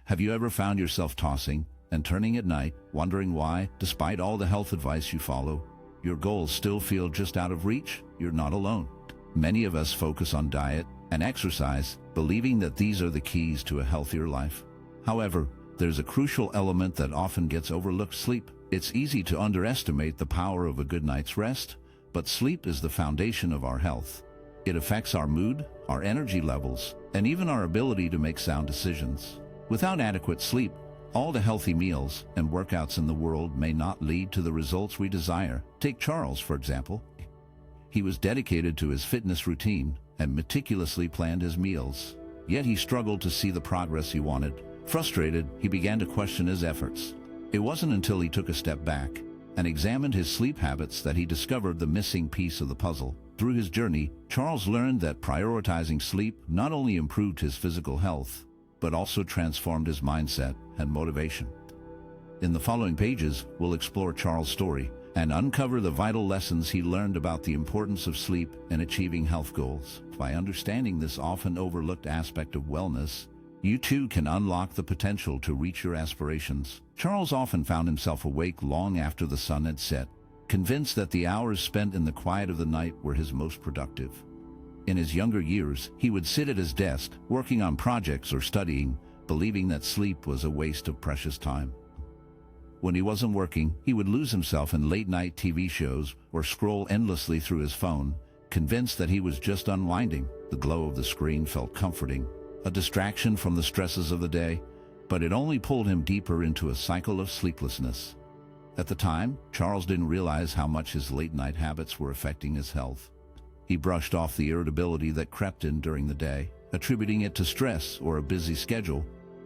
Have you ever found yourself tossing and turning at night, wondering why, despite all the health advice you follow, your goals still feel just out of reach? You're not alone. Many of us focus on diet and exercise, believing that these are the keys to a healthier life. However, there's a crucial element that often gets overlooked: sleep. It's easy to underestimate the power of a good night's rest, but sleep is the foundation of our health. It affects our mood, our energy levels, and even our ability to make sound decisions. Without adequate sleep, all the healthy meals and workouts in the world may not lead to the results we desire. Take Charles, for example. He was dedicated to his fitness routine and meticulously planned his meals. Yet he struggled to see the progress he wanted. Frustrated, he began to question his efforts. It wasn't until he took a step back and examined his sleep habits that he discovered the missing piece of the puzzle. Through his journey, Charles learned that prioritizing sleep not only improved his physical health, but also transformed his mindset and motivation. In the following pages, we'll explore Charles' story and uncover the vital lessons he learned about the importance of sleep in achieving health goals. By understanding this often overlooked aspect of wellness, you too can unlock the potential to reach your aspirations. Charles often found himself awake long after the sun had set, convinced that the hours spent in the quiet of the night were his most productive. In his younger years, he would sit at his desk, working on projects or studying, believing that sleep was a waste of precious time. When he wasn't working, he would lose himself in late-night TV shows or scroll endlessly through his phone, convinced that he was just unwinding. The glow of the screen felt comforting, a distraction from the stresses of the day, but it only pulled him deeper into a cycle of sleeplessness. At the time, Charles didn't realize how much his late-night habits were affecting his health. He brushed off the irritability that crept in during the day, attributing it to stress or a busy schedule.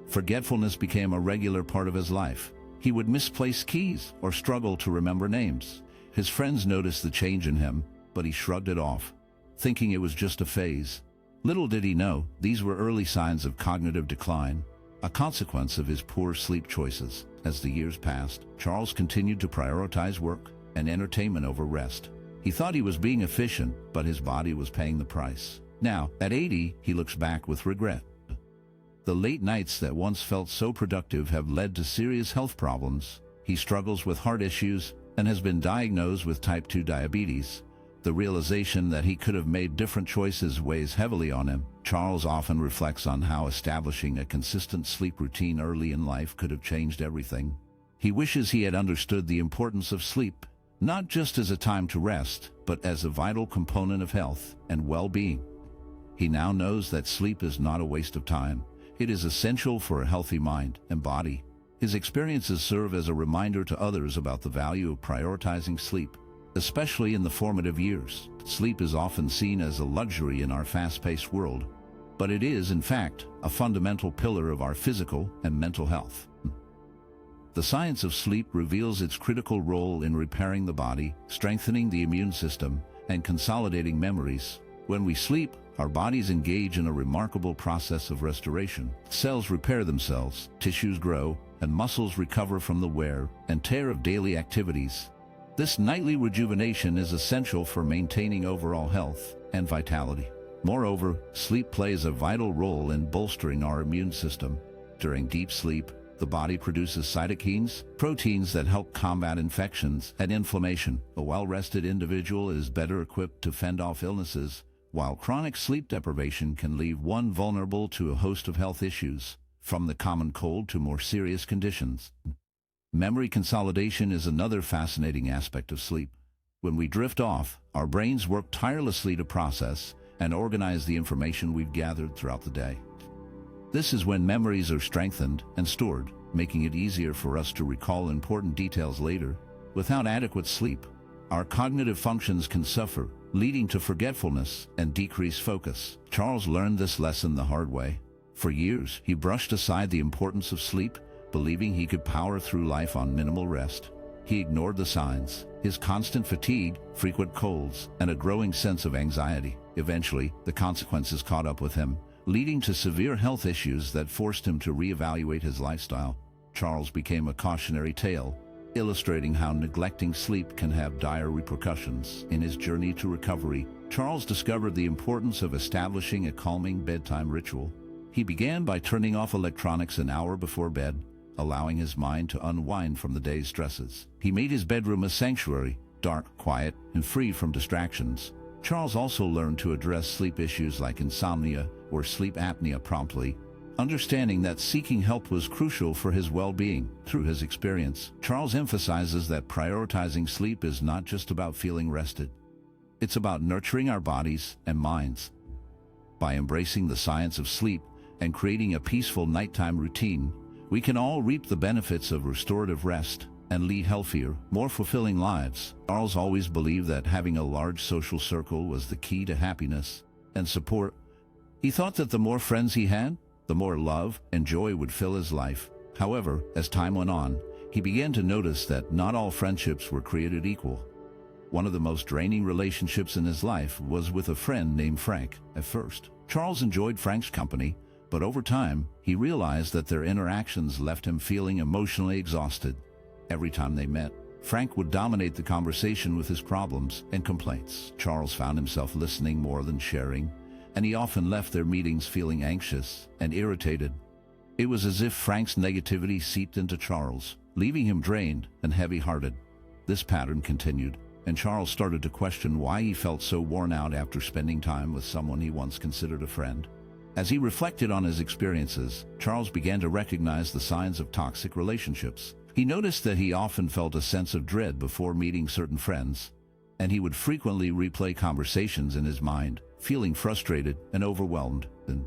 Forgetfulness became a regular part of his life. He would misplace keys or struggle to remember names. His friends noticed the change in him, but he shrugged it off, thinking it was just a phase. Little did he know, these were early signs of cognitive decline, a consequence of his poor sleep choices. As the years passed, Charles continued to prioritize work and entertainment over rest. He thought he was being efficient, but his body was paying the price. Now, at 80, he looks back with regret. The late nights that once felt so productive have led to serious health problems. He struggles with heart issues and has been diagnosed with type 2 diabetes. The realization that he could have made different choices weighs heavily on him. Charles often reflects on how establishing a consistent sleep routine early in life could have changed everything. He wishes he had understood the importance of sleep, not just as a time to rest, but as a vital component of health and well-being. He now knows that sleep is not a waste of time. It is essential for a healthy mind and body. His experiences serve as a reminder to others about the value of prioritizing sleep, especially in the formative years. Sleep is often seen as a luxury in our fast-paced world, but it is, in fact, a fundamental pillar of our physical and mental health. The science of sleep reveals its critical role in repairing the body, strengthening the immune system, and consolidating memories. When we sleep, our bodies engage in a remarkable process of restoration. Cells repair themselves, tissues grow, and muscles recover from the wear and tear of daily activities. This nightly rejuvenation is essential for maintaining overall health and vitality. Moreover, sleep plays a vital role in bolstering our immune system. During deep sleep, the body produces cytokines, proteins that help combat infections and inflammation. A well-rested individual is better equipped to fend off illnesses, while chronic sleep deprivation can leave one vulnerable to a host of health issues, from the common cold to more serious conditions. Memory consolidation is another fascinating aspect of sleep. When we drift off, our brains work tirelessly to process and organize the information we've gathered throughout the day. This is when memories are strengthened and stored, making it easier for us to recall important details later. Without adequate sleep, our cognitive functions can suffer, leading to forgetfulness and decreased focus. Charles learned this lesson the hard way. For years, he brushed aside the importance of sleep, believing he could power through life on minimal rest. He ignored the signs: his constant fatigue, frequent colds, and a growing sense of anxiety. Eventually, the consequences caught up with him, leading to severe health issues that forced him to reevaluate his lifestyle. Charles became a cautionary tale, illustrating how neglecting sleep can have dire repercussions. In his journey to recovery, Charles discovered the importance of establishing a calming bedtime ritual. He began by turning off electronics an hour before bed, allowing his mind to unwind from the day's stresses. He made his bedroom a sanctuary, dark, quiet, and free from distractions. Charles also learned to address sleep issues like insomnia or sleep apnea promptly, understanding that seeking help was crucial for his well-being. Through his experience, Charles emphasizes that prioritizing sleep is not just about feeling rested. It's about nurturing our bodies and minds. By embracing the science of sleep and creating a peaceful nighttime routine, we can all reap the benefits of restorative rest and lead healthier, more fulfilling lives. Charles always believed that having a large social circle was the key to happiness and support. He thought that the more friends he had, the more love and joy would fill his life. However, as time went on, he began to notice that not all friendships were created equal. One of the most draining relationships in his life was with a friend named Frank. At first, Charles enjoyed Frank's company, but over time, he realized that their interactions left him feeling emotionally exhausted. Every time they met, Frank would dominate the conversation with his problems and complaints. Charles found himself listening more than sharing, and he often left their meetings feeling anxious and irritated. It was as if Frank's negativity seeped into Charles, leaving him drained and heavy-hearted. This pattern continued, and Charles started to question why he felt so worn out after spending time with someone he once considered a friend. As he reflected on his experiences, Charles began to recognize the signs of toxic relationships. He noticed that he often felt a sense of dread before meeting certain friends, and he would frequently replay conversations in his mind, feeling frustrated and overwhelmed. And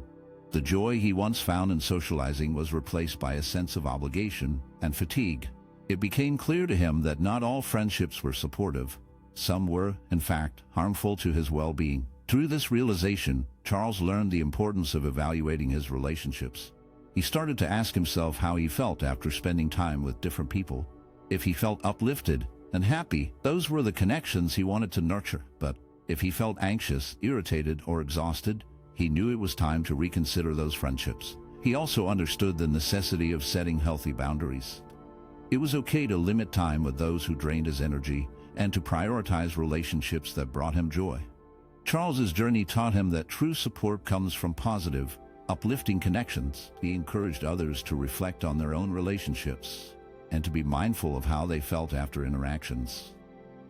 the joy he once found in socializing was replaced by a sense of obligation and fatigue. It became clear to him that not all friendships were supportive. Some were, in fact, harmful to his well-being. Through this realization, Charles learned the importance of evaluating his relationships. He started to ask himself how he felt after spending time with different people. If he felt uplifted and happy, those were the connections he wanted to nurture. But if he felt anxious, irritated, or exhausted, he knew it was time to reconsider those friendships. He also understood the necessity of setting healthy boundaries. It was okay to limit time with those who drained his energy and to prioritize relationships that brought him joy. Charles's journey taught him that true support comes from positive, uplifting connections. He encouraged others to reflect on their own relationships and to be mindful of how they felt after interactions.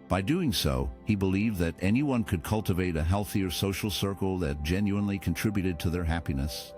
By doing so, he believed that anyone could cultivate a healthier social circle that genuinely contributed to their happiness.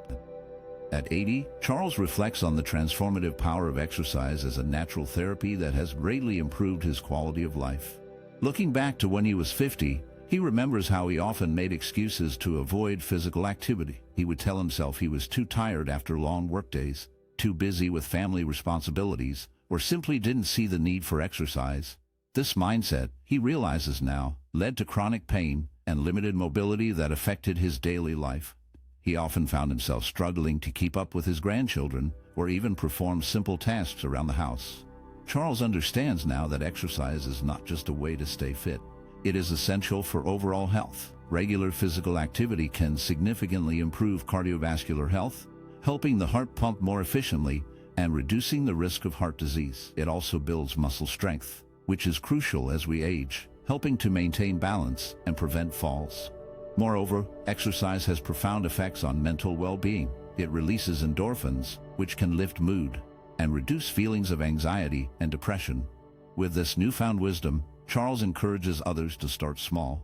At 80, Charles reflects on the transformative power of exercise as a natural therapy that has greatly improved his quality of life. Looking back to when he was 50, he remembers how he often made excuses to avoid physical activity. He would tell himself he was too tired after long workdays, too busy with family responsibilities, or simply didn't see the need for exercise. This mindset, he realizes now, led to chronic pain and limited mobility that affected his daily life. He often found himself struggling to keep up with his grandchildren or even perform simple tasks around the house. Charles understands now that exercise is not just a way to stay fit. It is essential for overall health. Regular physical activity can significantly improve cardiovascular health, helping the heart pump more efficiently and reducing the risk of heart disease. It also builds muscle strength, which is crucial as we age, helping to maintain balance and prevent falls. Moreover, exercise has profound effects on mental well-being. It releases endorphins, which can lift mood and reduce feelings of anxiety and depression. With this newfound wisdom, Charles encourages others to start small.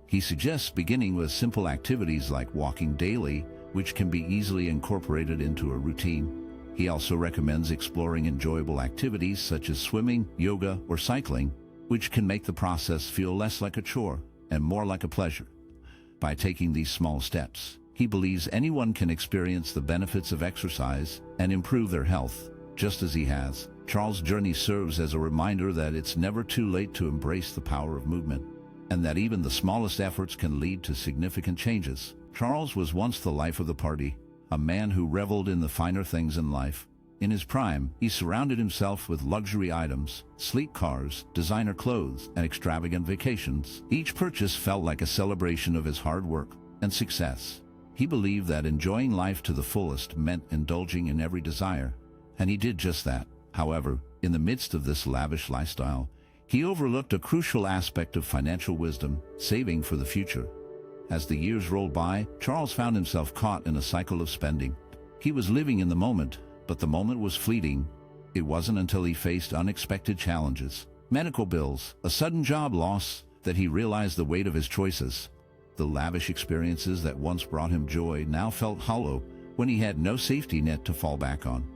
He suggests beginning with simple activities like walking daily, which can be easily incorporated into a routine. He also recommends exploring enjoyable activities such as swimming, yoga, or cycling, which can make the process feel less like a chore and more like a pleasure. By taking these small steps, he believes anyone can experience the benefits of exercise and improve their health, just as he has. Charles' journey serves as a reminder that it's never too late to embrace the power of movement, and that even the smallest efforts can lead to significant changes. Charles was once the life of the party, a man who reveled in the finer things in life. In his prime, he surrounded himself with luxury items, sleek cars, designer clothes, and extravagant vacations. Each purchase felt like a celebration of his hard work and success. He believed that enjoying life to the fullest meant indulging in every desire, and he did just that. However, in the midst of this lavish lifestyle, he overlooked a crucial aspect of financial wisdom: saving for the future. As the years rolled by, Charles found himself caught in a cycle of spending. He was living in the moment, but the moment was fleeting. It wasn't until he faced unexpected challenges, medical bills, a sudden job loss, that he realized the weight of his choices. The lavish experiences that once brought him joy now felt hollow when he had no safety net to fall back on.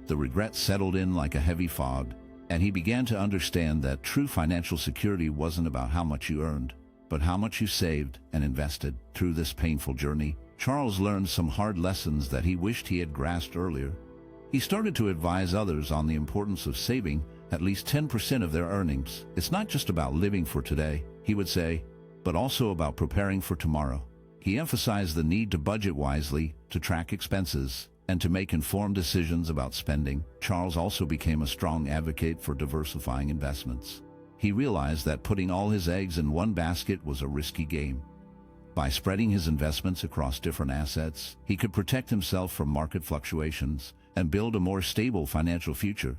The regret settled in like a heavy fog, and he began to understand that true financial security wasn't about how much you earned, but how much you saved and invested. Through this painful journey, Charles learned some hard lessons that he wished he had grasped earlier. He started to advise others on the importance of saving at least 10% of their earnings. It's not just about living for today, he would say, but also about preparing for tomorrow. He emphasized the need to budget wisely, to track expenses, and to make informed decisions about spending. Charles also became a strong advocate for diversifying investments. He realized that putting all his eggs in one basket was a risky game. By spreading his investments across different assets, he could protect himself from market fluctuations and build a more stable financial future.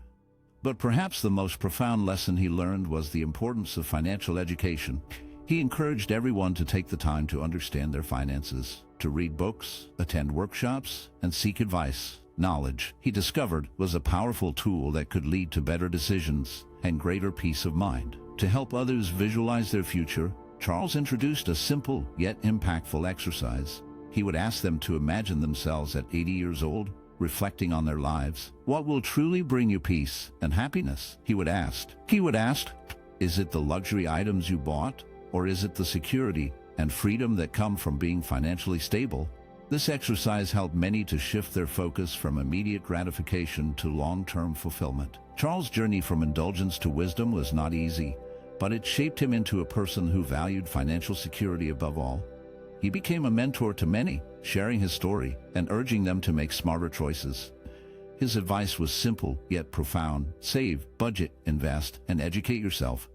But perhaps the most profound lesson he learned was the importance of financial education. He encouraged everyone to take the time to understand their finances, to read books, attend workshops, and seek advice. Knowledge, he discovered, was a powerful tool that could lead to better decisions and greater peace of mind. To help others visualize their future, Charles introduced a simple yet impactful exercise. He would ask them to imagine themselves at 80 years old, reflecting on their lives. What will truly bring you peace and happiness? He would ask, is it the luxury items you bought, or is it the security and freedom that come from being financially stable? This exercise helped many to shift their focus from immediate gratification to long-term fulfillment. Charles' journey from indulgence to wisdom was not easy, but it shaped him into a person who valued financial security above all. He became a mentor to many, sharing his story and urging them to make smarter choices. His advice was simple yet profound: save, budget, invest, and educate yourself.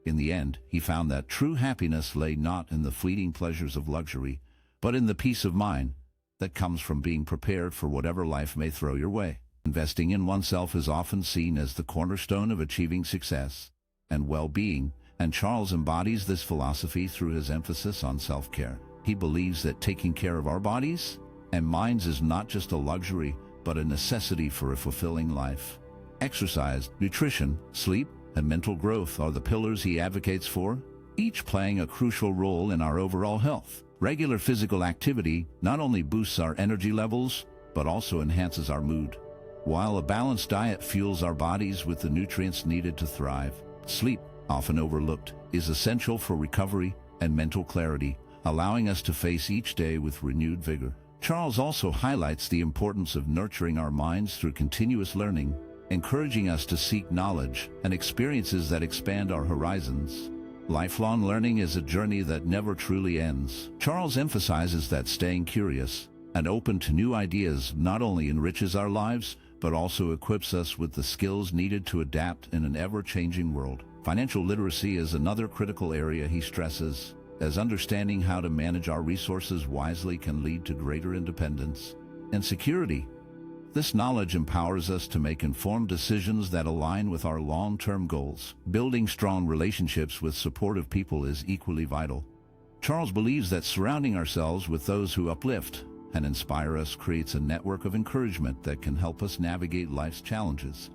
In the end, he found that true happiness lay not in the fleeting pleasures of luxury, but in the peace of mind that comes from being prepared for whatever life may throw your way. Investing in oneself is often seen as the cornerstone of achieving success and well-being, and Charles embodies this philosophy through his emphasis on self-care. He believes that taking care of our bodies and minds is not just a luxury, but a necessity for a fulfilling life. Exercise, nutrition, sleep, and mental growth are the pillars he advocates for, each playing a crucial role in our overall health. Regular physical activity not only boosts our energy levels, but also enhances our mood. While a balanced diet fuels our bodies with the nutrients needed to thrive, sleep, often overlooked, is essential for recovery and mental clarity, allowing us to face each day with renewed vigor. Charles also highlights the importance of nurturing our minds through continuous learning, encouraging us to seek knowledge and experiences that expand our horizons. Lifelong learning is a journey that never truly ends. Charles emphasizes that staying curious and open to new ideas not only enriches our lives, but also equips us with the skills needed to adapt in an ever-changing world. Financial literacy is another critical area he stresses, as understanding how to manage our resources wisely can lead to greater independence and security. This knowledge empowers us to make informed decisions that align with our long-term goals. Building strong relationships with supportive people is equally vital. Charles believes that surrounding ourselves with those who uplift and inspire us creates a network of encouragement that can help us navigate life's challenges.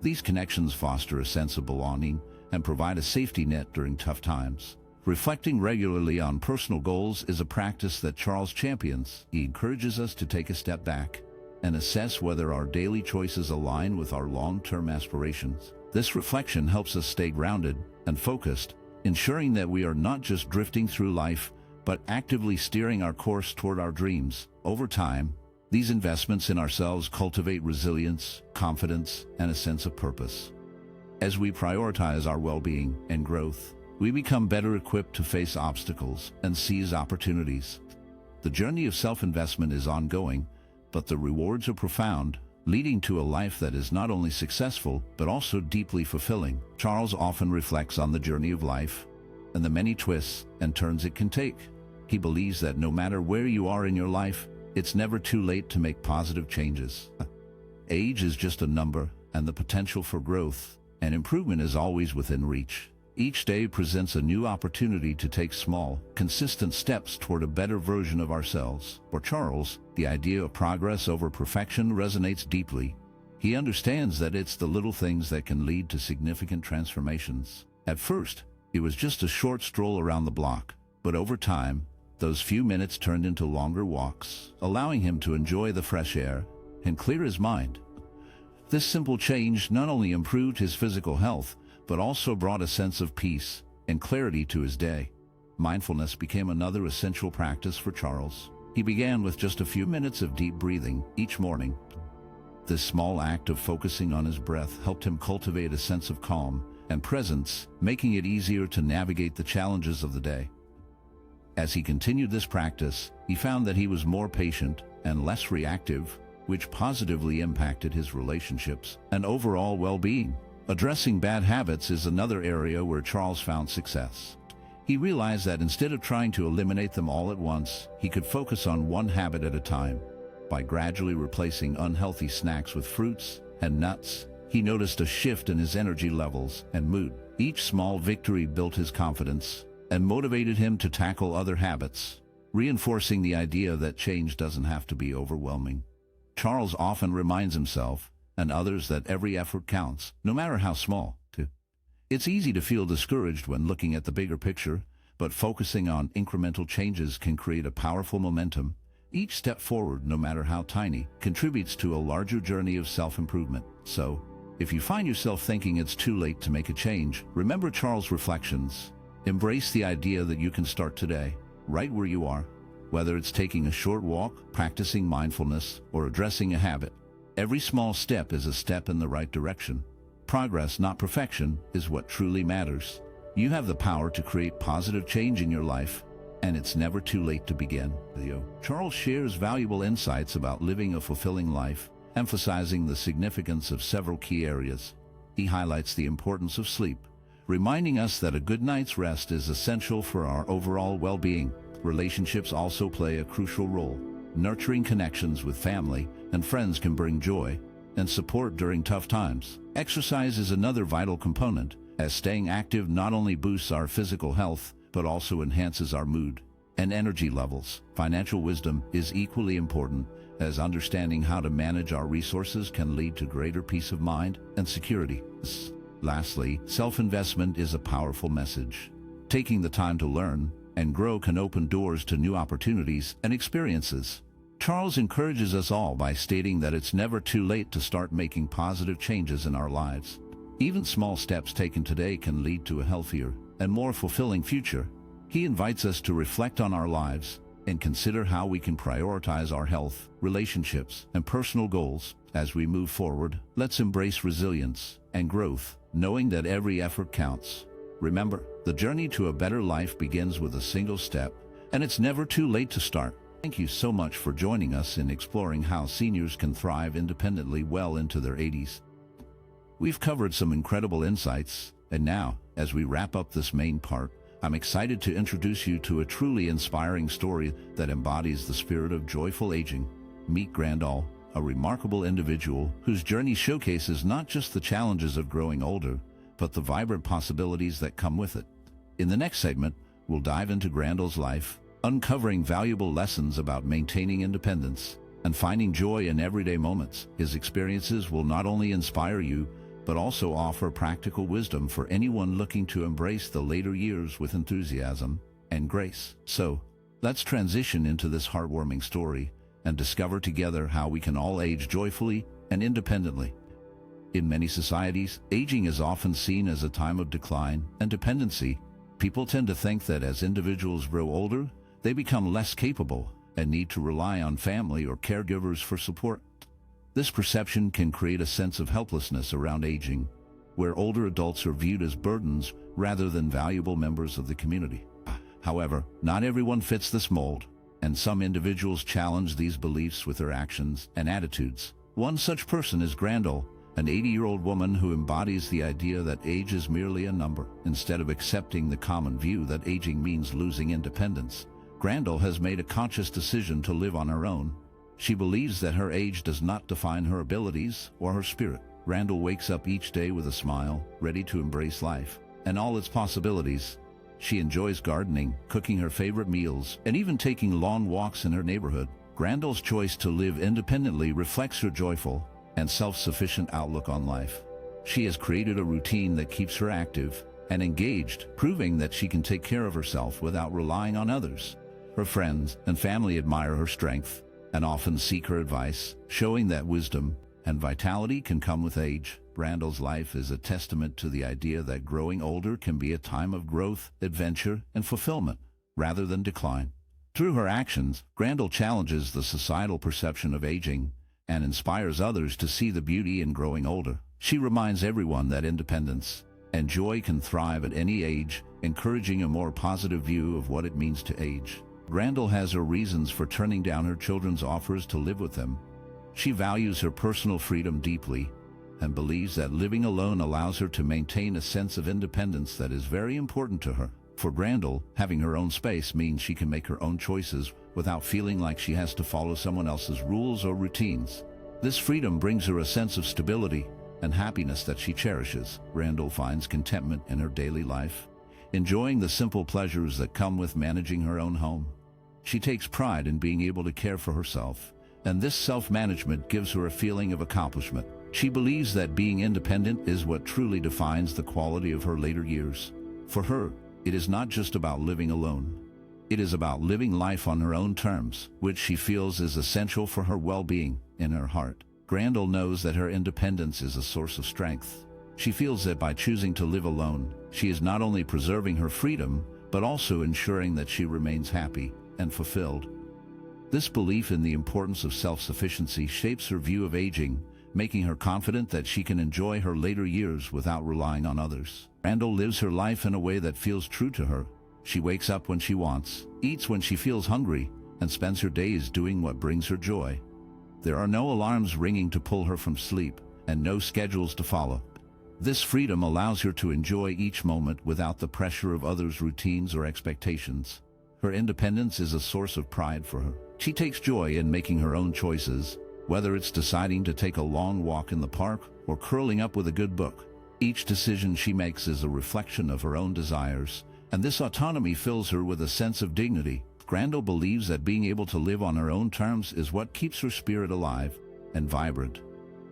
These connections foster a sense of belonging and provide a safety net during tough times. Reflecting regularly on personal goals is a practice that Charles champions. He encourages us to take a step back and assess whether our daily choices align with our long-term aspirations. This reflection helps us stay grounded and focused, ensuring that we are not just drifting through life, but actively steering our course toward our dreams. Over time, these investments in ourselves cultivate resilience, confidence, and a sense of purpose. As we prioritize our well-being and growth, we become better equipped to face obstacles and seize opportunities. The journey of self-investment is ongoing, but the rewards are profound, leading to a life that is not only successful, but also deeply fulfilling. Charles often reflects on the journey of life and the many twists and turns it can take. He believes that no matter where you are in your life, it's never too late to make positive changes. Age is just a number, and the potential for growth and improvement is always within reach. Each day presents a new opportunity to take small, consistent steps toward a better version of ourselves. For Charles, the idea of progress over perfection resonates deeply. He understands that it's the little things that can lead to significant transformations. At first, it was just a short stroll around the block, but over time, those few minutes turned into longer walks, allowing him to enjoy the fresh air and clear his mind. This simple change not only improved his physical health, but also brought a sense of peace and clarity to his day. Mindfulness became another essential practice for Charles. He began with just a few minutes of deep breathing each morning. This small act of focusing on his breath helped him cultivate a sense of calm and presence, making it easier to navigate the challenges of the day. As he continued this practice, he found that he was more patient and less reactive, which positively impacted his relationships and overall well-being. Addressing bad habits is another area where Charles found success. He realized that instead of trying to eliminate them all at once, he could focus on one habit at a time. By gradually replacing unhealthy snacks with fruits and nuts, he noticed a shift in his energy levels and mood. Each small victory built his confidence and motivated him to tackle other habits, reinforcing the idea that change doesn't have to be overwhelming. Charles often reminds himself and others that every effort counts, no matter how small. It's easy to feel discouraged when looking at the bigger picture, but focusing on incremental changes can create a powerful momentum. Each step forward, no matter how tiny, contributes to a larger journey of self-improvement. So, if you find yourself thinking it's too late to make a change, remember Charles' reflections. Embrace the idea that you can start today, right where you are. Whether it's taking a short walk, practicing mindfulness, or addressing a habit, every small step is a step in the right direction. Progress, not perfection, is what truly matters. You have the power to create positive change in your life, and it's never too late to begin. Charles shares valuable insights about living a fulfilling life, emphasizing the significance of several key areas. He highlights the importance of sleep, reminding us that a good night's rest is essential for our overall well-being. Relationships also play a crucial role. Nurturing connections with family and friends can bring joy and support during tough times. Exercise is another vital component, as staying active not only boosts our physical health, but also enhances our mood and energy levels. Financial wisdom is equally important, as understanding how to manage our resources can lead to greater peace of mind and security. Lastly, self-investment is a powerful message. Taking the time to learn and grow can open doors to new opportunities and experiences. Charles encourages us all by stating that it's never too late to start making positive changes in our lives. Even small steps taken today can lead to a healthier and more fulfilling future. He invites us to reflect on our lives and consider how we can prioritize our health, relationships, and personal goals. As we move forward, let's embrace resilience and growth, knowing that every effort counts. Remember, the journey to a better life begins with a single step, and it's never too late to start. Thank you so much for joining us in exploring how seniors can thrive independently well into their 80s. We've covered some incredible insights, and now, as we wrap up this main part, I'm excited to introduce you to a truly inspiring story that embodies the spirit of joyful aging. Meet Grandal, a remarkable individual whose journey showcases not just the challenges of growing older, but the vibrant possibilities that come with it. In the next segment, we'll dive into Grandal's life, uncovering valuable lessons about maintaining independence and finding joy in everyday moments. His experiences will not only inspire you, but also offer practical wisdom for anyone looking to embrace the later years with enthusiasm and grace. So, let's transition into this heartwarming story and discover together how we can all age joyfully and independently. In many societies, aging is often seen as a time of decline and dependency. People tend to think that as individuals grow older, they become less capable and need to rely on family or caregivers for support. This perception can create a sense of helplessness around aging, where older adults are viewed as burdens rather than valuable members of the community. However, not everyone fits this mold, and some individuals challenge these beliefs with their actions and attitudes. One such person is Grandal, an 80-year-old woman who embodies the idea that age is merely a number. Instead of accepting the common view that aging means losing independence, Grandal has made a conscious decision to live on her own. She believes that her age does not define her abilities or her spirit. Grandal wakes up each day with a smile, ready to embrace life. and all its possibilities. She enjoys gardening, cooking her favorite meals, and even taking long walks in her neighborhood. Grandal's choice to live independently reflects her joyful and self-sufficient outlook on life. She has created a routine that keeps her active and engaged, proving that she can take care of herself without relying on others. Her friends and family admire her strength and often seek her advice, showing that wisdom and vitality can come with age. Grandal's life is a testament to the idea that growing older can be a time of growth, adventure, and fulfillment, rather than decline. Through her actions, Grandal challenges the societal perception of aging and inspires others to see the beauty in growing older. She reminds everyone that independence and joy can thrive at any age, encouraging a more positive view of what it means to age. Grandal has her reasons for turning down her children's offers to live with them. She values her personal freedom deeply and believes that living alone allows her to maintain a sense of independence that is very important to her. For Grandal, having her own space means she can make her own choices without feeling like she has to follow someone else's rules or routines. This freedom brings her a sense of stability and happiness that she cherishes. Grandal finds contentment in her daily life, enjoying the simple pleasures that come with managing her own home. She takes pride in being able to care for herself, and this self-management gives her a feeling of accomplishment. She believes that being independent is what truly defines the quality of her later years. For her, it is not just about living alone. It is about living life on her own terms, which she feels is essential for her well-being in her heart. Grandal knows that her independence is a source of strength. She feels that by choosing to live alone, she is not only preserving her freedom, but also ensuring that she remains happy and fulfilled. This belief in the importance of self-sufficiency shapes her view of aging, making her confident that she can enjoy her later years without relying on others. Grandal lives her life in a way that feels true to her. She wakes up when she wants, eats when she feels hungry, and spends her days doing what brings her joy. There are no alarms ringing to pull her from sleep, and no schedules to follow. This freedom allows her to enjoy each moment without the pressure of others' routines or expectations. Her independence is a source of pride for her. She takes joy in making her own choices, whether it's deciding to take a long walk in the park or curling up with a good book. Each decision she makes is a reflection of her own desires, and this autonomy fills her with a sense of dignity. Grandal believes that being able to live on her own terms is what keeps her spirit alive and vibrant.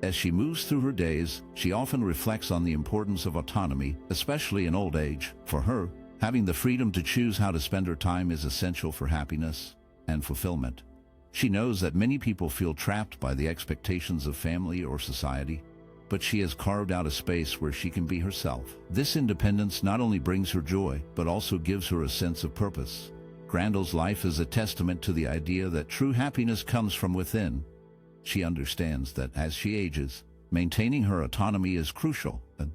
As she moves through her days, she often reflects on the importance of autonomy, especially in old age. For her, having the freedom to choose how to spend her time is essential for happiness and fulfillment. She knows that many people feel trapped by the expectations of family or society, but she has carved out a space where she can be herself. This independence not only brings her joy, but also gives her a sense of purpose. Grandal's life is a testament to the idea that true happiness comes from within. She understands that as she ages, maintaining her autonomy is crucial, and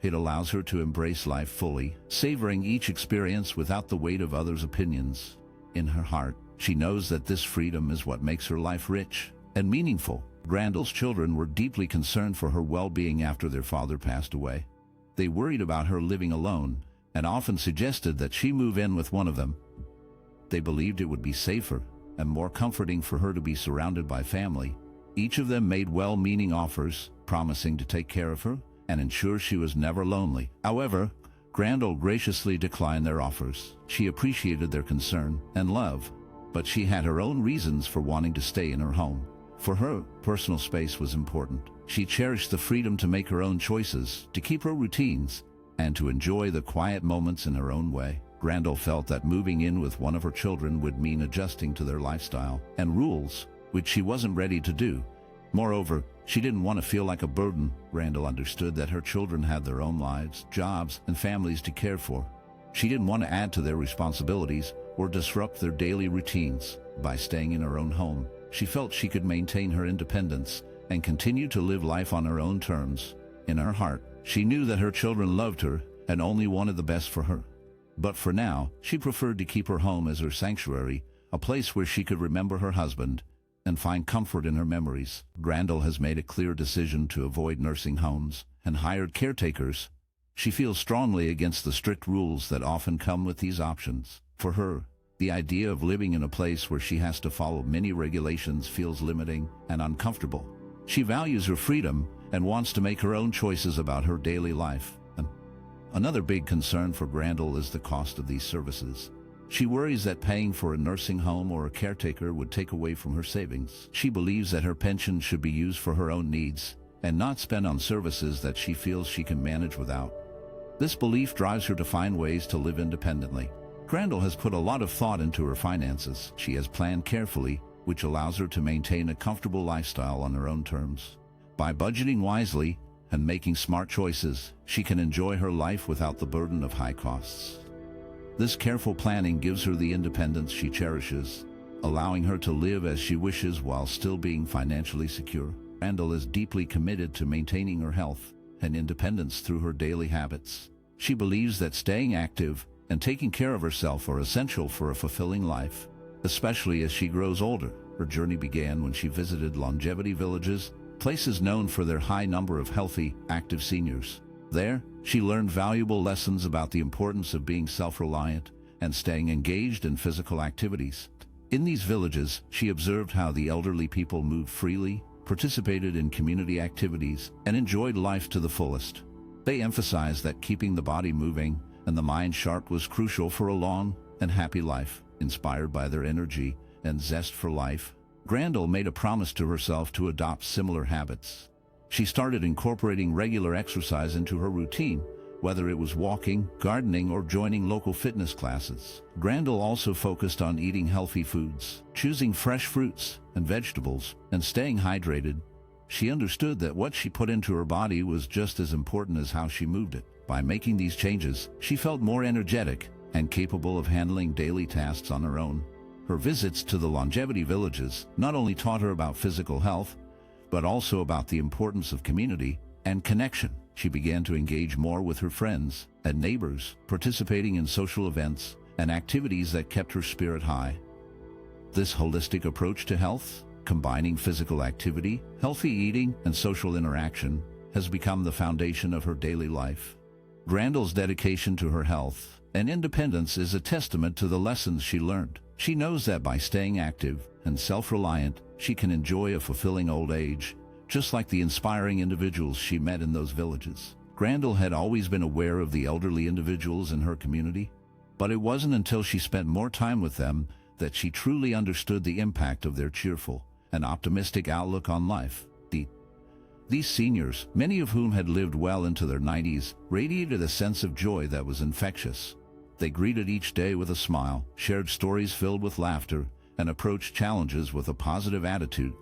it allows her to embrace life fully, savoring each experience without the weight of others' opinions. In her heart, she knows that this freedom is what makes her life rich and meaningful. Grandal's children were deeply concerned for her well-being after their father passed away. They worried about her living alone and often suggested that she move in with one of them. They believed it would be safer and more comforting for her to be surrounded by family. Each of them made well-meaning offers, promising to take care of her and ensure she was never lonely. However, Grandal graciously declined their offers. She appreciated their concern and love, but she had her own reasons for wanting to stay in her home. For her, personal space was important. She cherished the freedom to make her own choices, to keep her routines, and to enjoy the quiet moments in her own way. Grandal felt that moving in with one of her children would mean adjusting to their lifestyle and rules, which she wasn't ready to do. Moreover, she didn't want to feel like a burden. Grandal understood that her children had their own lives, jobs, and families to care for. She didn't want to add to their responsibilities or disrupt their daily routines. By staying in her own home, she felt she could maintain her independence and continue to live life on her own terms. In her heart, she knew that her children loved her and only wanted the best for her. But for now, she preferred to keep her home as her sanctuary, a place where she could remember her husband and find comfort in her memories. Grandal has made a clear decision to avoid nursing homes and hired caretakers. She feels strongly against the strict rules that often come with these options. For her, the idea of living in a place where she has to follow many regulations feels limiting and uncomfortable. She values her freedom and wants to make her own choices about her daily life. Another big concern for Grandel is the cost of these services. She worries that paying for a nursing home or a caretaker would take away from her savings. She believes that her pension should be used for her own needs and not spent on services that she feels she can manage without. This belief drives her to find ways to live independently. Grandel has put a lot of thought into her finances. She has planned carefully, which allows her to maintain a comfortable lifestyle on her own terms. By budgeting wisely and making smart choices, she can enjoy her life without the burden of high costs. This careful planning gives her the independence she cherishes, allowing her to live as she wishes while still being financially secure. Grandel is deeply committed to maintaining her health and independence through her daily habits. She believes that staying active and taking care of herself are essential for a fulfilling life, especially as she grows older. Her journey began when she visited longevity villages, places known for their high number of healthy, active seniors. There, she learned valuable lessons about the importance of being self-reliant and staying engaged in physical activities. In these villages, she observed how the elderly people moved freely, participated in community activities, and enjoyed life to the fullest. They emphasized that keeping the body moving and the mind sharp was crucial for a long and happy life. Inspired by their energy and zest for life, Grandel made a promise to herself to adopt similar habits. She started incorporating regular exercise into her routine, whether it was walking, gardening, or joining local fitness classes. Grandel also focused on eating healthy foods, choosing fresh fruits and vegetables, and staying hydrated. She understood that what she put into her body was just as important as how she moved it. By making these changes, she felt more energetic and capable of handling daily tasks on her own. Her visits to the longevity villages not only taught her about physical health, but also about the importance of community and connection. She began to engage more with her friends and neighbors, participating in social events and activities that kept her spirit high. This holistic approach to health, combining physical activity, healthy eating, and social interaction, has become the foundation of her daily life. Grandel's dedication to her health and independence is a testament to the lessons she learned. She knows that by staying active and self-reliant, she can enjoy a fulfilling old age, just like the inspiring individuals she met in those villages. Grandel had always been aware of the elderly individuals in her community, but it wasn't until she spent more time with them that she truly understood the impact of their cheerful and optimistic outlook on life. These seniors, many of whom had lived well into their 90s, radiated a sense of joy that was infectious. They greeted each day with a smile, shared stories filled with laughter, and approached challenges with a positive attitude.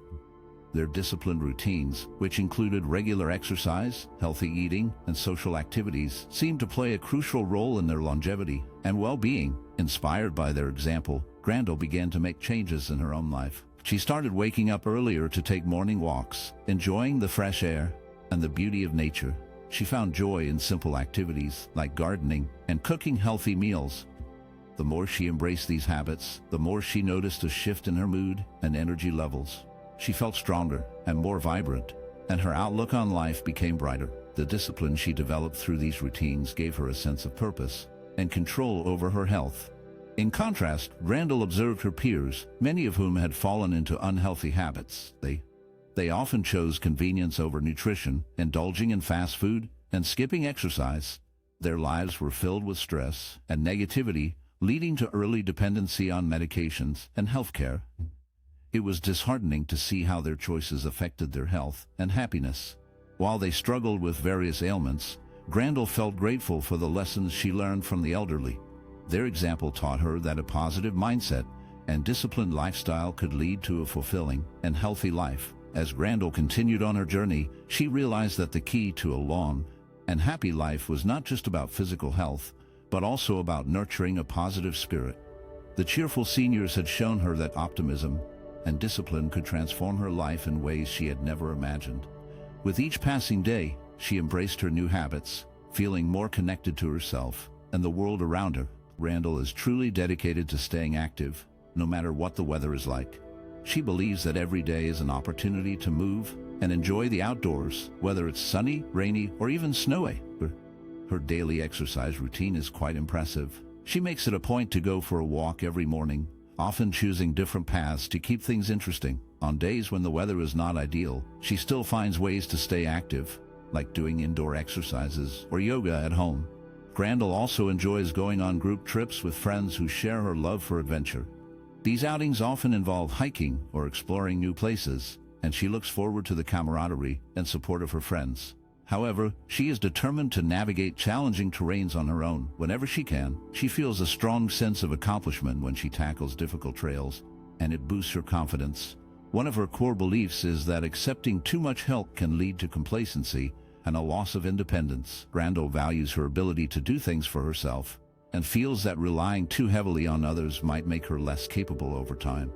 Their disciplined routines, which included regular exercise, healthy eating, and social activities, seemed to play a crucial role in their longevity and well-being. Inspired by their example, Grandel began to make changes in her own life. She started waking up earlier to take morning walks, enjoying the fresh air and the beauty of nature. She found joy in simple activities like gardening and cooking healthy meals. The more she embraced these habits, the more she noticed a shift in her mood and energy levels. She felt stronger and more vibrant, and her outlook on life became brighter. The discipline she developed through these routines gave her a sense of purpose and control over her health. In contrast, Grandel observed her peers, many of whom had fallen into unhealthy habits. They often chose convenience over nutrition, indulging in fast food and skipping exercise. Their lives were filled with stress and negativity, leading to early dependency on medications and healthcare. It was disheartening to see how their choices affected their health and happiness. While they struggled with various ailments, Grandel felt grateful for the lessons she learned from the elderly. Their example taught her that a positive mindset and disciplined lifestyle could lead to a fulfilling and healthy life. As Grandel continued on her journey, she realized that the key to a long and happy life was not just about physical health, but also about nurturing a positive spirit. The cheerful seniors had shown her that optimism and discipline could transform her life in ways she had never imagined. With each passing day, she embraced her new habits, feeling more connected to herself and the world around her. Grandel is truly dedicated to staying active, no matter what the weather is like. She believes that every day is an opportunity to move and enjoy the outdoors, whether it's sunny, rainy, or even snowy. Her daily exercise routine is quite impressive. She makes it a point to go for a walk every morning, often choosing different paths to keep things interesting. On days when the weather is not ideal, she still finds ways to stay active, like doing indoor exercises or yoga at home. Grandel also enjoys going on group trips with friends who share her love for adventure. These outings often involve hiking or exploring new places, and she looks forward to the camaraderie and support of her friends. However, she is determined to navigate challenging terrains on her own whenever she can. She feels a strong sense of accomplishment when she tackles difficult trails, and it boosts her confidence. One of her core beliefs is that accepting too much help can lead to complacency and a loss of independence. Grandel values her ability to do things for herself and feels that relying too heavily on others might make her less capable over time.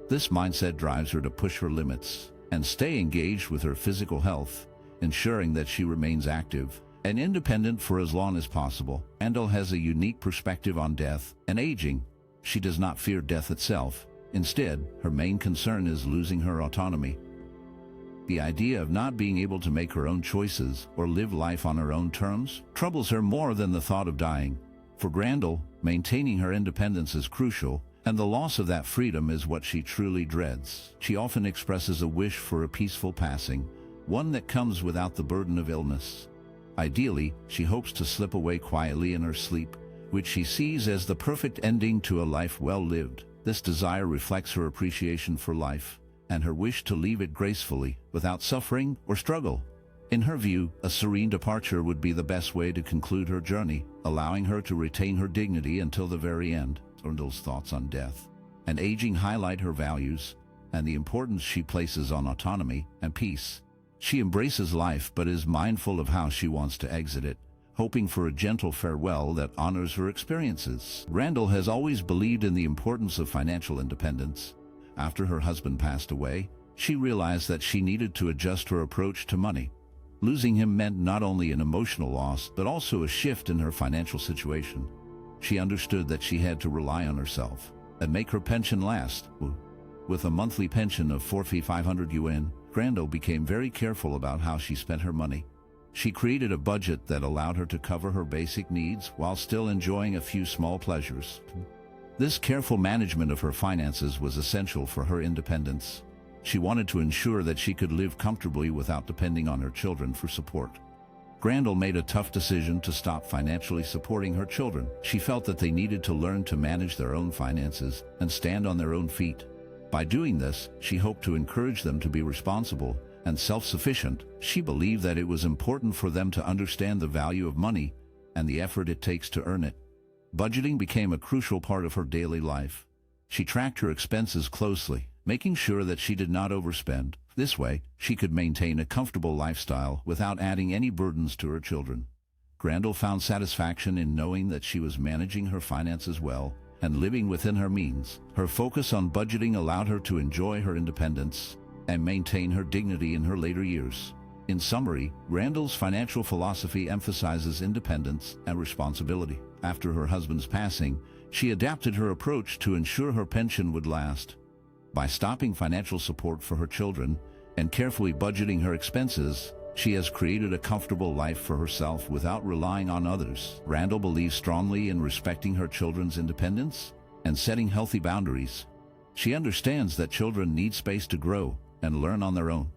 This mindset drives her to push her limits and stay engaged with her physical health, ensuring that she remains active and independent for as long as possible. Grandel has a unique perspective on death and aging. She does not fear death itself. Instead, her main concern is losing her autonomy. The idea of not being able to make her own choices or live life on her own terms troubles her more than the thought of dying. For Grandel, maintaining her independence is crucial, and the loss of that freedom is what she truly dreads. She often expresses a wish for a peaceful passing, one that comes without the burden of illness. Ideally, she hopes to slip away quietly in her sleep, which she sees as the perfect ending to a life well lived. This desire reflects her appreciation for life and her wish to leave it gracefully, without suffering or struggle. In her view, a serene departure would be the best way to conclude her journey, allowing her to retain her dignity until the very end. Grandel's thoughts on death and aging highlight her values and the importance she places on autonomy and peace. She embraces life but is mindful of how she wants to exit it, hoping for a gentle farewell that honors her experiences. Grandel has always believed in the importance of financial independence. After her husband passed away, she realized that she needed to adjust her approach to money. Losing him meant not only an emotional loss, but also a shift in her financial situation. She understood that she had to rely on herself and make her pension last. With a monthly pension of 4,500 yuan, Grandel became very careful about how she spent her money. She created a budget that allowed her to cover her basic needs while still enjoying a few small pleasures. This careful management of her finances was essential for her independence. She wanted to ensure that she could live comfortably without depending on her children for support. Grandel made a tough decision to stop financially supporting her children. She felt that they needed to learn to manage their own finances and stand on their own feet. By doing this, she hoped to encourage them to be responsible and self-sufficient. She believed that it was important for them to understand the value of money and the effort it takes to earn it. Budgeting became a crucial part of her daily life. She tracked her expenses closely, making sure that she did not overspend. This way, she could maintain a comfortable lifestyle without adding any burdens to her children. Grandel found satisfaction in knowing that she was managing her finances well and living within her means. Her focus on budgeting allowed her to enjoy her independence and maintain her dignity in her later years. In summary, Grandel's financial philosophy emphasizes independence and responsibility. After her husband's passing, she adapted her approach to ensure her pension would last. By stopping financial support for her children and carefully budgeting her expenses, she has created a comfortable life for herself without relying on others. Grandel believes strongly in respecting her children's independence and setting healthy boundaries. She understands that children need space to grow and learn on their own.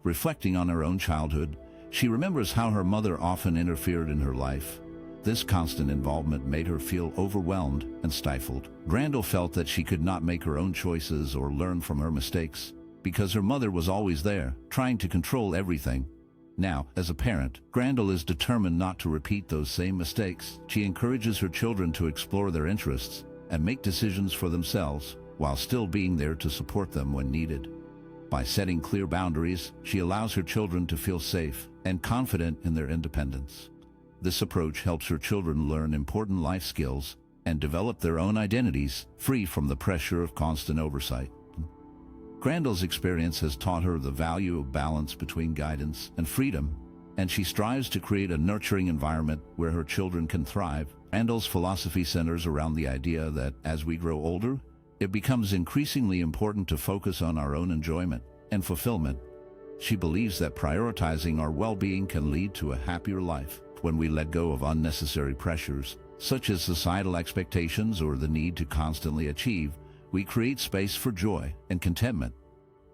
Reflecting on her own childhood, she remembers how her mother often interfered in her life. This constant involvement made her feel overwhelmed and stifled. Grandel felt that she could not make her own choices or learn from her mistakes because her mother was always there, trying to control everything. Now, as a parent, Grandel is determined not to repeat those same mistakes. She encourages her children to explore their interests and make decisions for themselves, while still being there to support them when needed. By setting clear boundaries, she allows her children to feel safe and confident in their independence. This approach helps her children learn important life skills and develop their own identities, free from the pressure of constant oversight. Grandel's experience has taught her the value of balance between guidance and freedom, and she strives to create a nurturing environment where her children can thrive. Grandel's philosophy centers around the idea that as we grow older, it becomes increasingly important to focus on our own enjoyment and fulfillment. She believes that prioritizing our well-being can lead to a happier life. When we let go of unnecessary pressures, such as societal expectations or the need to constantly achieve, we create space for joy and contentment.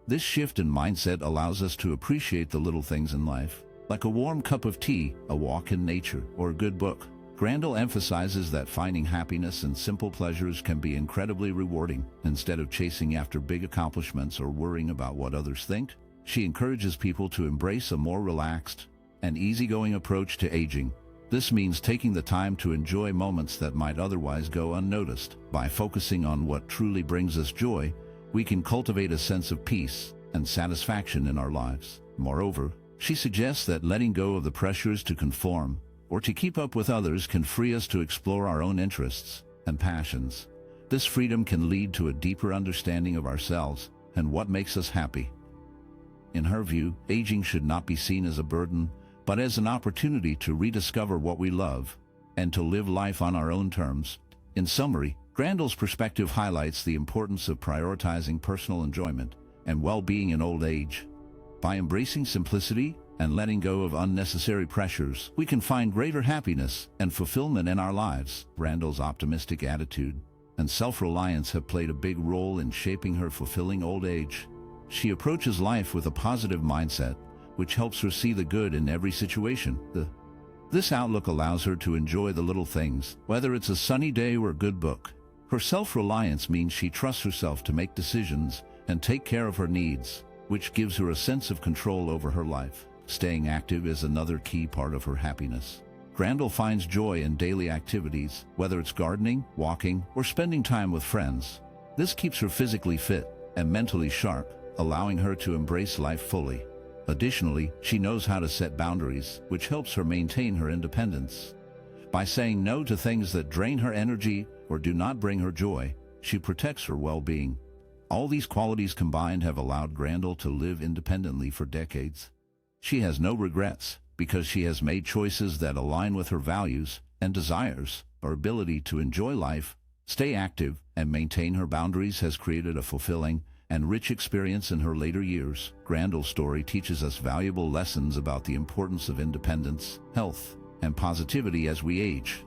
This shift in mindset allows us to appreciate the little things in life, like a warm cup of tea, a walk in nature, or a good book. Grandel emphasizes that finding happiness in simple pleasures can be incredibly rewarding. Instead of chasing after big accomplishments or worrying about what others think, she encourages people to embrace a more relaxed and easygoing approach to aging. This means taking the time to enjoy moments that might otherwise go unnoticed. By focusing on what truly brings us joy, we can cultivate a sense of peace and satisfaction in our lives. Moreover, she suggests that letting go of the pressures to conform or to keep up with others can free us to explore our own interests and passions. This freedom can lead to a deeper understanding of ourselves and what makes us happy. In her view, aging should not be seen as a burden, but as an opportunity to rediscover what we love and to live life on our own terms. In summary, Grandel's perspective highlights the importance of prioritizing personal enjoyment and well-being in old age. By embracing simplicity and letting go of unnecessary pressures, we can find greater happiness and fulfillment in our lives. Grandel's optimistic attitude and self-reliance have played a big role in shaping her fulfilling old age. She approaches life with a positive mindset, which helps her see the good in every situation. This outlook allows her to enjoy the little things, whether it's a sunny day or a good book. Her self-reliance means she trusts herself to make decisions and take care of her needs, which gives her a sense of control over her life. Staying active is another key part of her happiness. Grandel finds joy in daily activities, whether it's gardening, walking, or spending time with friends. This keeps her physically fit and mentally sharp, allowing her to embrace life fully. Additionally, she knows how to set boundaries, which helps her maintain her independence. By saying no to things that drain her energy or do not bring her joy, she protects her well-being. All these qualities combined have allowed Grandel to live independently for decades. She has no regrets because she has made choices that align with her values and desires. Her ability to enjoy life, stay active, and maintain her boundaries has created a fulfilling and rich experience in her later years. Grandel's story teaches us valuable lessons about the importance of independence, health, and positivity as we age.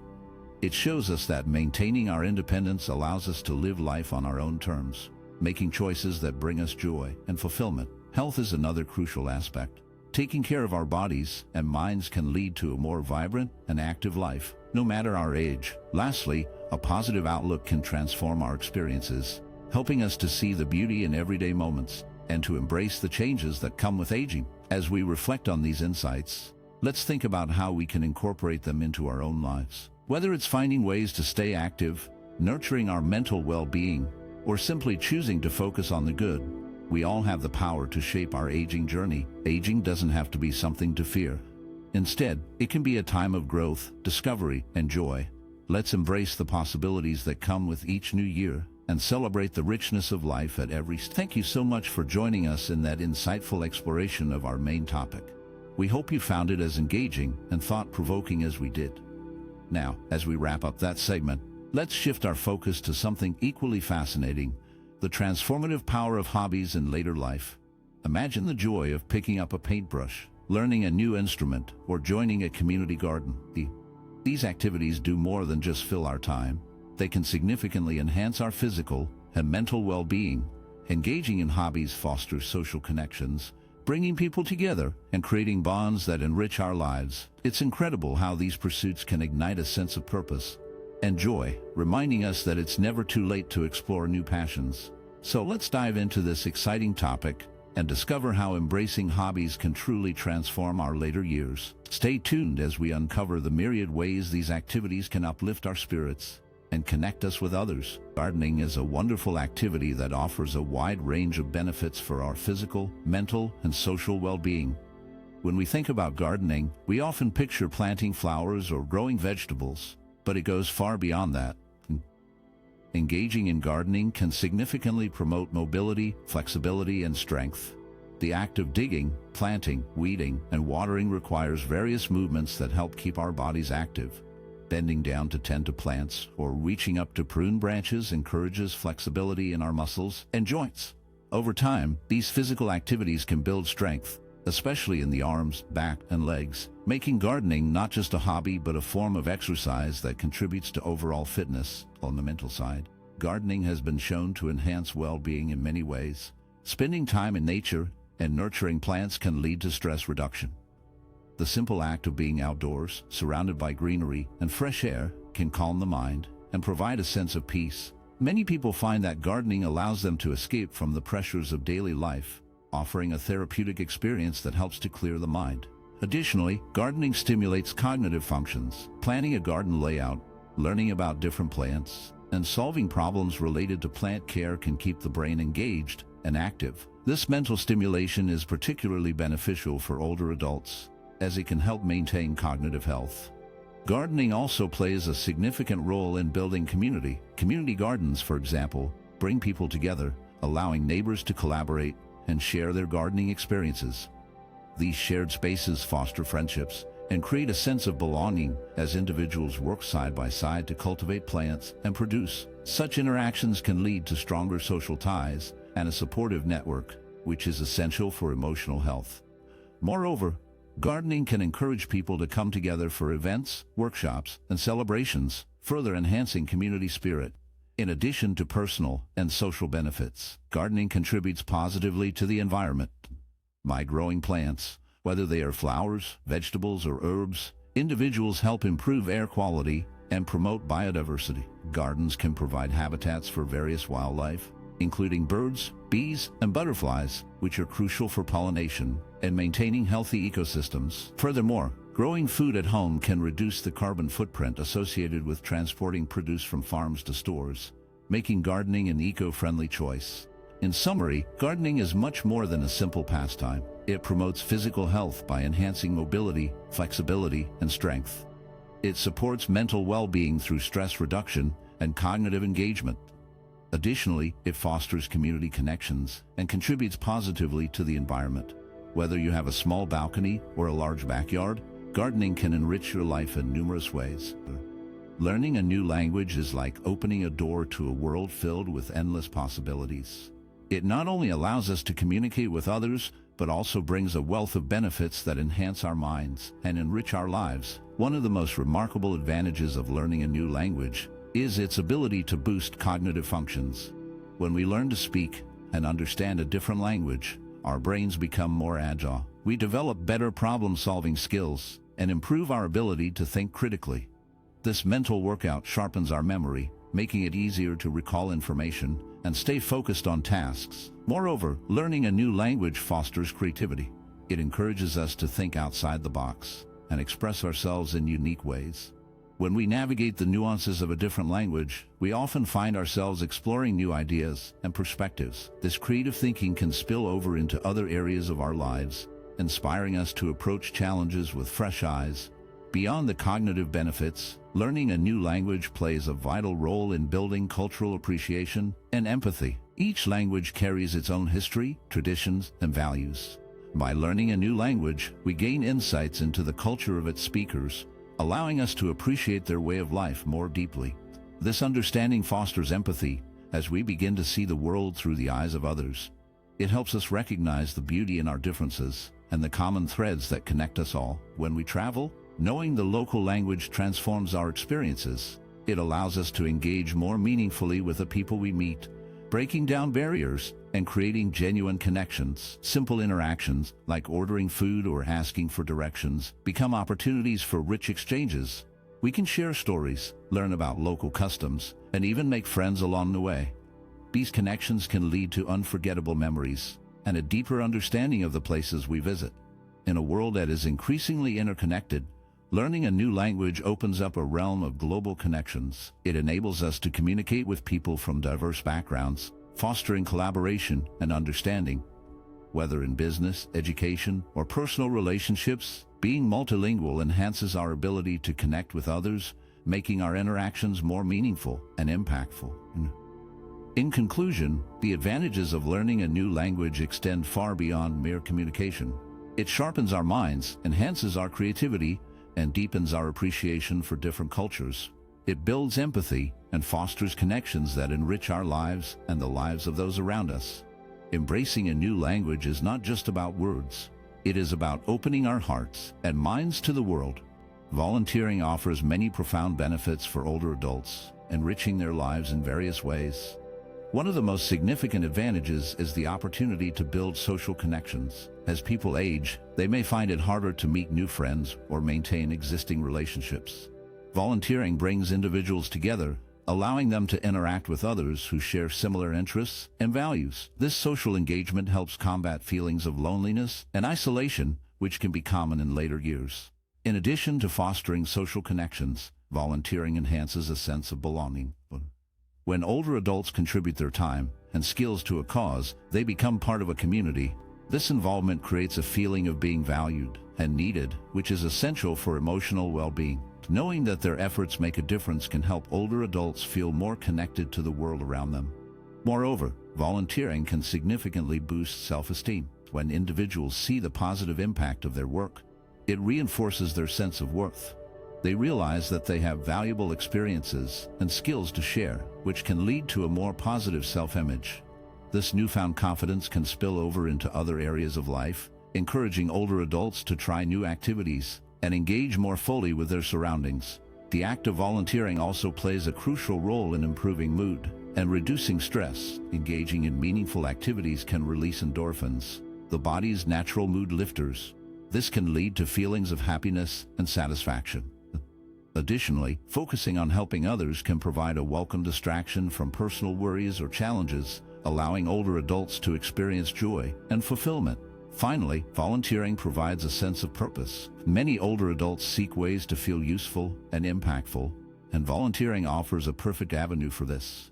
It shows us that maintaining our independence allows us to live life on our own terms, making choices that bring us joy and fulfillment. Health is another crucial aspect. Taking care of our bodies and minds can lead to a more vibrant and active life, no matter our age. Lastly, a positive outlook can transform our experiences, helping us to see the beauty in everyday moments and to embrace the changes that come with aging. As we reflect on these insights, let's think about how we can incorporate them into our own lives. Whether it's finding ways to stay active, nurturing our mental well-being, or simply choosing to focus on the good, we all have the power to shape our aging journey. Aging doesn't have to be something to fear. Instead, it can be a time of growth, discovery, and joy. Let's embrace the possibilities that come with each new year and celebrate the richness of life at every step. Thank you so much for joining us in that insightful exploration of our main topic. We hope you found it as engaging and thought-provoking as we did. Now, as we wrap up that segment, let's shift our focus to something equally fascinating: the transformative power of hobbies in later life. Imagine the joy of picking up a paintbrush, learning a new instrument, or joining a community garden. These activities do more than just fill our time. They can significantly enhance our physical and mental well-being. Engaging in hobbies fosters social connections, bringing people together and creating bonds that enrich our lives. It's incredible how these pursuits can ignite a sense of purpose and joy, reminding us that it's never too late to explore new passions. So let's dive into this exciting topic and discover how embracing hobbies can truly transform our later years. Stay tuned as we uncover the myriad ways these activities can uplift our spirits and connect us with others. Gardening is a wonderful activity that offers a wide range of benefits for our physical, mental, and social well-being. When we think about gardening, we often picture planting flowers or growing vegetables, but it goes far beyond that. Engaging in gardening can significantly promote mobility, flexibility, and strength. The act of digging, planting, weeding, and watering requires various movements that help keep our bodies active. Bending down to tend to plants or reaching up to prune branches encourages flexibility in our muscles and joints. Over time, these physical activities can build strength, especially in the arms, back, and legs, making gardening not just a hobby but a form of exercise that contributes to overall fitness. On the mental side, gardening has been shown to enhance well-being in many ways. Spending time in nature and nurturing plants can lead to stress reduction. The simple act of being outdoors, surrounded by greenery and fresh air, can calm the mind and provide a sense of peace. Many people find that gardening allows them to escape from the pressures of daily life, offering a therapeutic experience that helps to clear the mind. Additionally, gardening stimulates cognitive functions. Planning a garden layout, learning about different plants, and solving problems related to plant care can keep the brain engaged and active. This mental stimulation is particularly beneficial for older adults, as it can help maintain cognitive health. Gardening also plays a significant role in building community. Community gardens, for example, bring people together, allowing neighbors to collaborate and share their gardening experiences. These shared spaces foster friendships and create a sense of belonging as individuals work side by side to cultivate plants and produce. Such interactions can lead to stronger social ties and a supportive network, which is essential for emotional health. Moreover, gardening can encourage people to come together for events, workshops, and celebrations, further enhancing community spirit. In addition to personal and social benefits, gardening contributes positively to the environment. By growing plants, whether they are flowers, vegetables, or herbs, individuals help improve air quality and promote biodiversity. Gardens can provide habitats for various wildlife, including birds, bees, and butterflies, which are crucial for pollination and maintaining healthy ecosystems. Furthermore, growing food at home can reduce the carbon footprint associated with transporting produce from farms to stores, making gardening an eco-friendly choice. In summary, gardening is much more than a simple pastime. It promotes physical health by enhancing mobility, flexibility, and strength. It supports mental well-being through stress reduction and cognitive engagement. Additionally, it fosters community connections and contributes positively to the environment. Whether you have a small balcony or a large backyard, gardening can enrich your life in numerous ways. Learning a new language is like opening a door to a world filled with endless possibilities. It not only allows us to communicate with others, but also brings a wealth of benefits that enhance our minds and enrich our lives. One of the most remarkable advantages of learning a new language is its ability to boost cognitive functions. When we learn to speak and understand a different language, our brains become more agile. We develop better problem-solving skills and improve our ability to think critically. This mental workout sharpens our memory, making it easier to recall information and stay focused on tasks. Moreover, learning a new language fosters creativity. It encourages us to think outside the box and express ourselves in unique ways. When we navigate the nuances of a different language, we often find ourselves exploring new ideas and perspectives. This creative thinking can spill over into other areas of our lives, inspiring us to approach challenges with fresh eyes. Beyond the cognitive benefits, learning a new language plays a vital role in building cultural appreciation and empathy. Each language carries its own history, traditions, and values. By learning a new language, we gain insights into the culture of its speakers, allowing us to appreciate their way of life more deeply. This understanding fosters empathy as we begin to see the world through the eyes of others. It helps us recognize the beauty in our differences and the common threads that connect us all. When we travel, knowing the local language transforms our experiences. It allows us to engage more meaningfully with the people we meet, breaking down barriers and creating genuine connections. Simple interactions, like ordering food or asking for directions, become opportunities for rich exchanges. We can share stories, learn about local customs, and even make friends along the way. These connections can lead to unforgettable memories and a deeper understanding of the places we visit. In a world that is increasingly interconnected, learning a new language opens up a realm of global connections. It enables us to communicate with people from diverse backgrounds, fostering collaboration and understanding. Whether in business, education, or personal relationships, being multilingual enhances our ability to connect with others, making our interactions more meaningful and impactful. In conclusion, the advantages of learning a new language extend far beyond mere communication. It sharpens our minds, enhances our creativity, and deepens our appreciation for different cultures. It builds empathy and fosters connections that enrich our lives and the lives of those around us. Embracing a new language is not just about words. It is about opening our hearts and minds to the world. Volunteering offers many profound benefits for older adults, enriching their lives in various ways. One of the most significant advantages is the opportunity to build social connections. As people age, they may find it harder to meet new friends or maintain existing relationships. Volunteering brings individuals together, allowing them to interact with others who share similar interests and values. This social engagement helps combat feelings of loneliness and isolation, which can be common in later years. In addition to fostering social connections, volunteering enhances a sense of belonging. When older adults contribute their time and skills to a cause, they become part of a community. This involvement creates a feeling of being valued and needed, which is essential for emotional well-being. Knowing that their efforts make a difference can help older adults feel more connected to the world around them. Moreover, volunteering can significantly boost self-esteem. When individuals see the positive impact of their work, it reinforces their sense of worth. They realize that they have valuable experiences and skills to share, which can lead to a more positive self-image. This newfound confidence can spill over into other areas of life, encouraging older adults to try new activities and engage more fully with their surroundings. The act of volunteering also plays a crucial role in improving mood and reducing stress. Engaging in meaningful activities can release endorphins, the body's natural mood lifters. This can lead to feelings of happiness and satisfaction. Additionally, focusing on helping others can provide a welcome distraction from personal worries or challenges, allowing older adults to experience joy and fulfillment. Finally, volunteering provides a sense of purpose. Many older adults seek ways to feel useful and impactful, and volunteering offers a perfect avenue for this.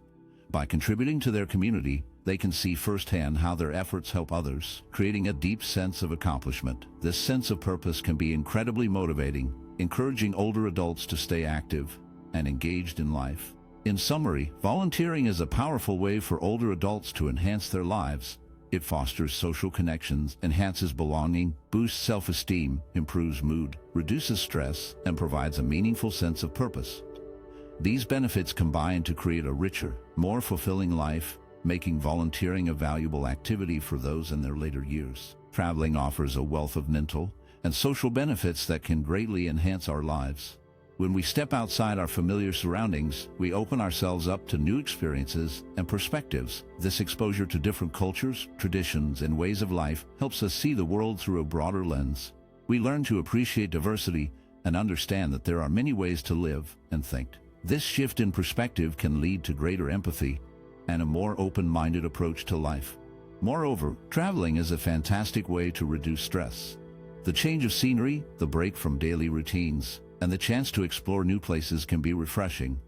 By contributing to their community, they can see firsthand how their efforts help others, creating a deep sense of accomplishment. This sense of purpose can be incredibly motivating, encouraging older adults to stay active and engaged in life. In summary, volunteering is a powerful way for older adults to enhance their lives. It fosters social connections, enhances belonging, boosts self-esteem, improves mood, reduces stress, and provides a meaningful sense of purpose. These benefits combine to create a richer, more fulfilling life, making volunteering a valuable activity for those in their later years. Traveling offers a wealth of mental and social benefits that can greatly enhance our lives. When we step outside our familiar surroundings, we open ourselves up to new experiences and perspectives. This exposure to different cultures, traditions, and ways of life helps us see the world through a broader lens. We learn to appreciate diversity and understand that there are many ways to live and think. This shift in perspective can lead to greater empathy and a more open-minded approach to life. Moreover, traveling is a fantastic way to reduce stress. The change of scenery, the break from daily routines, and the chance to explore new places can be refreshing.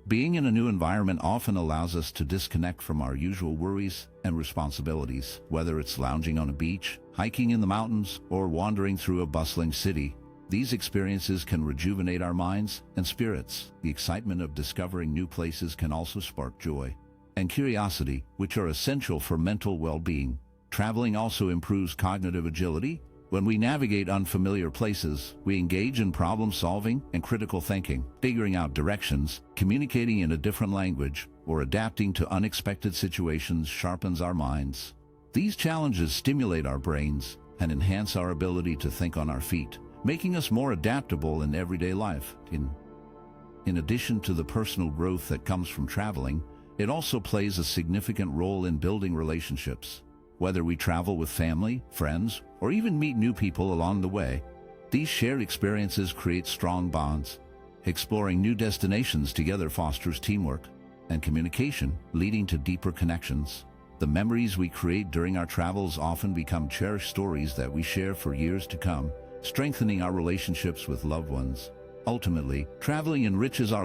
Being in a new environment often allows us to disconnect from our usual worries and responsibilities. Whether it's lounging on a beach, hiking in the mountains, or wandering through a bustling city, these experiences can rejuvenate our minds and spirits. The excitement of discovering new places can also spark joy and curiosity, which are essential for mental well-being. Traveling also improves cognitive agility. When we navigate unfamiliar places, we engage in problem-solving and critical thinking, figuring out directions, communicating in a different language, or adapting to unexpected situations sharpens our minds. These challenges stimulate our brains and enhance our ability to think on our feet, making us more adaptable in everyday life. In addition to the personal growth that comes from traveling, it also plays a significant role in building relationships. Whether we travel with family, friends, or even meet new people along the way, these shared experiences create strong bonds. Exploring new destinations together fosters teamwork and communication, leading to deeper connections. The memories we create during our travels often become cherished stories that we share for years to come, strengthening our relationships with loved ones. Ultimately, traveling enriches our